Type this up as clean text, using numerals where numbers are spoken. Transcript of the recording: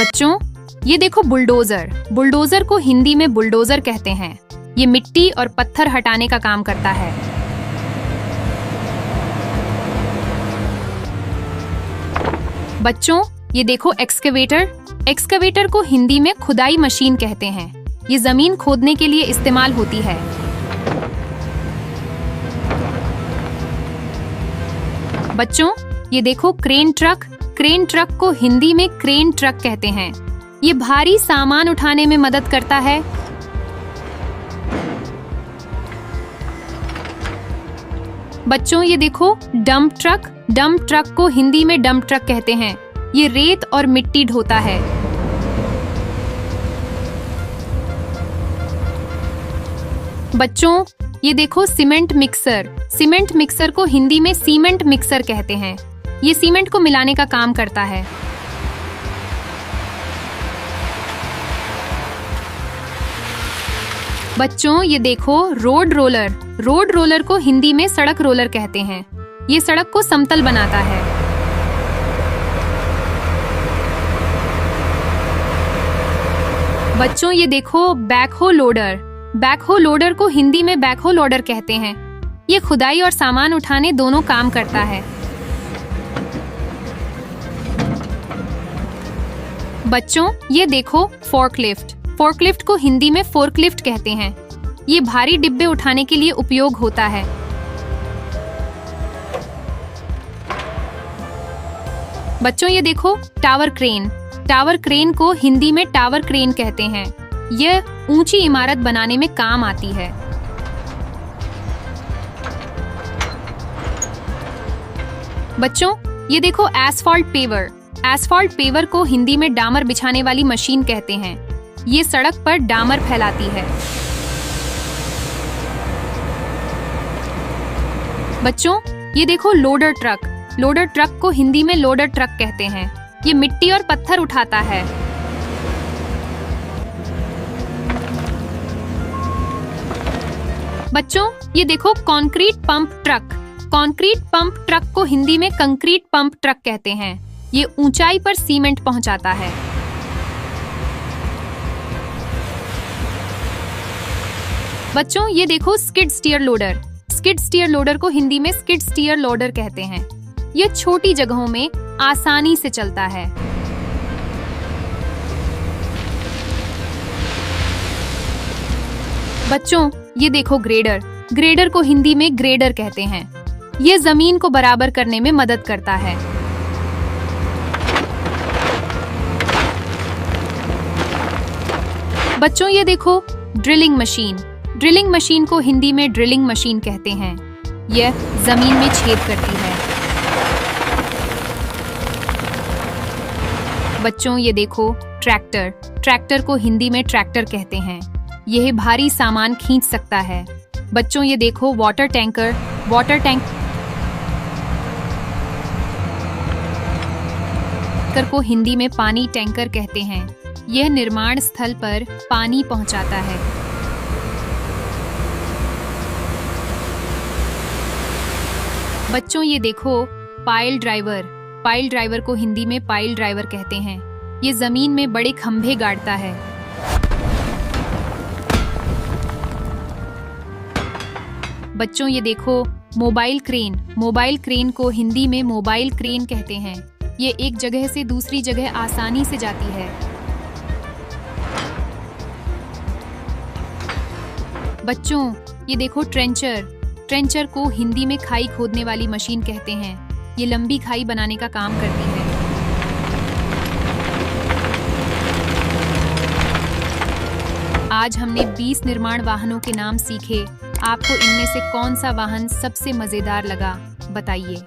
बच्चों ये देखो बुलडोजर। बुलडोजर को हिंदी में बुलडोजर कहते हैं। ये मिट्टी और पत्थर हटाने का काम करता है। बच्चों ये देखो एक्सकवेटर। एक्सकवेटर को हिंदी में खुदाई मशीन कहते हैं। ये जमीन खोदने के लिए इस्तेमाल होती है। बच्चों ये देखो क्रेन ट्रक। क्रेन ट्रक को हिंदी में क्रेन ट्रक कहते हैं। ये भारी सामान उठाने में मदद करता है। बच्चों ये देखो डंप ट्रक। डंप ट्रक को हिंदी में डंप ट्रक कहते हैं। ये रेत और मिट्टी ढोता है। बच्चों ये देखो सीमेंट मिक्सर। सीमेंट मिक्सर को हिंदी में सीमेंट मिक्सर कहते हैं। ये सीमेंट को मिलाने का काम करता है। बच्चों ये देखो रोड रोलर। रोड रोलर को हिंदी में सड़क रोलर कहते हैं। ये सड़क को समतल बनाता है। बच्चों ये देखो बैकहो लोडर। बैकहो लोडर को हिंदी में बैकहो लोडर कहते हैं। ये खुदाई और सामान उठाने दोनों काम करता है। बच्चों ये देखो फोर्कलिफ्ट। फोर्कलिफ्ट को हिंदी में फोर्कलिफ्ट कहते हैं। ये भारी डिब्बे उठाने के लिए उपयोग होता है। बच्चों ये देखो टावर क्रेन। टावर क्रेन को हिंदी में टावर क्रेन कहते हैं। यह ऊंची इमारत बनाने में काम आती है। बच्चों ये देखो एसफॉल्ट पेवर। एसफॉल्ट पेवर को हिंदी में डामर बिछाने वाली मशीन कहते हैं। ये सड़क पर डामर फैलाती है। बच्चों ये देखो लोडर ट्रक। लोडर ट्रक को हिंदी में लोडर ट्रक कहते हैं। ये मिट्टी और पत्थर उठाता है। बच्चों ये देखो concrete pump truck. Concrete pump truck को हिंदी में कंक्रीट पंप ट्रक कहते हैं। ये ऊंचाई पर सीमेंट पहुंचाता है। बच्चों ये देखो skid steer loader. Skid steer loader को हिंदी में स्किड स्टीयर लोडर कहते हैं। ये छोटी जगहों में आसानी से चलता है। बच्चों ये देखो ग्रेडर। ग्रेडर को हिंदी में ग्रेडर कहते हैं। ये जमीन को बराबर करने में मदद करता है। बच्चों ये देखो ड्रिलिंग मशीन। ड्रिलिंग मशीन को हिंदी में ड्रिलिंग मशीन कहते हैं। यह जमीन में छेद करती है। बच्चों ये देखो ट्रैक्टर। ट्रैक्टर को हिंदी में ट्रैक्टर कहते हैं। यह भारी सामान खींच सकता है। बच्चों ये देखो वाटर टैंकर। वाटर टैंकर को हिंदी में पानी टैंकर कहते हैं। यह निर्माण स्थल पर पानी पहुंचाता है। बच्चों ये देखो पाइल ड्राइवर। पाइल ड्राइवर को हिंदी में पाइल ड्राइवर कहते हैं। ये जमीन में बड़े खंभे गाड़ता है। बच्चों ये देखो मोबाइल क्रेन। मोबाइल क्रेन को हिंदी में मोबाइल क्रेन कहते हैं। ये एक जगह से दूसरी जगह आसानी से जाती है। बच्चों ये देखो ट्रेंचर। ट्रेंचर को हिंदी में खाई खोदने वाली मशीन कहते हैं। ये लंबी खाई बनाने का काम करती है। आज हमने 20 निर्माण वाहनों के नाम सीखे। आपको इनमें से कौन सा वाहन सबसे मजेदार लगा, बताइए।